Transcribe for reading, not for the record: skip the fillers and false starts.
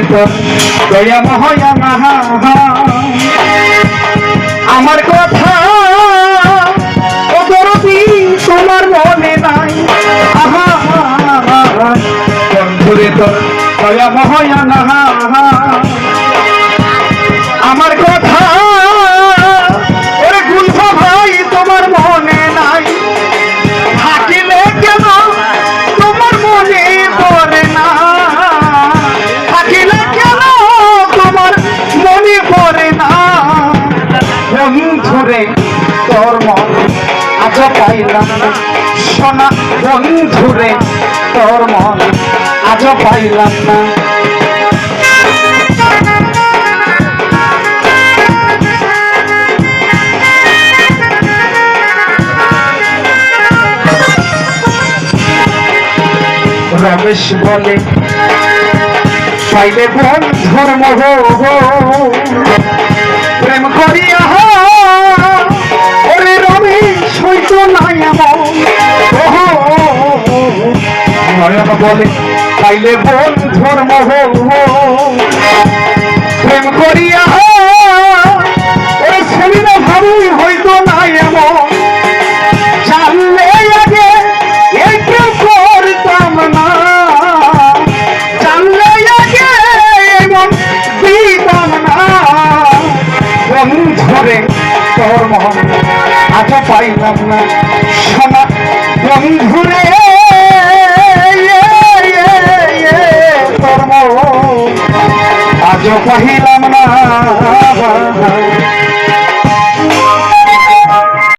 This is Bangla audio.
তোর দয়া মহয়া নাহা আমার কথা ও দরদি তোমার মনে নাই আহা বন্ধুরে তোর দয়া মহয়া নাহা আমার কথা ওরে গুলফা ভাই তোমার মনে নাই থাকিলে কেন তোমার মনে পড়ে না থাকিলে কেন তোমার মনে পড়ে না বন্ধুরে তোর মন আজ পাইলাম না সোনা বন্ধুরে তোর মন আজ পাইলাম না রমেশ বলে পাইলে বন্ধুর মোহ প্রেম করিয়া ওরে রমেশ হইতো নাই নয়ন বলে পাইলে বন্ধুর মোহ প্রেম করিয়া ওরে ছেলেরা ভাবি হইতো নাই এমন জানলে আগে এই প্রেম করতাম না জানলে আগে এমন দিতাম না বন্ধুরে তোর মন আজ পাইলাম না সোনা বন্ধুরে তোর মন আজ পাইলাম না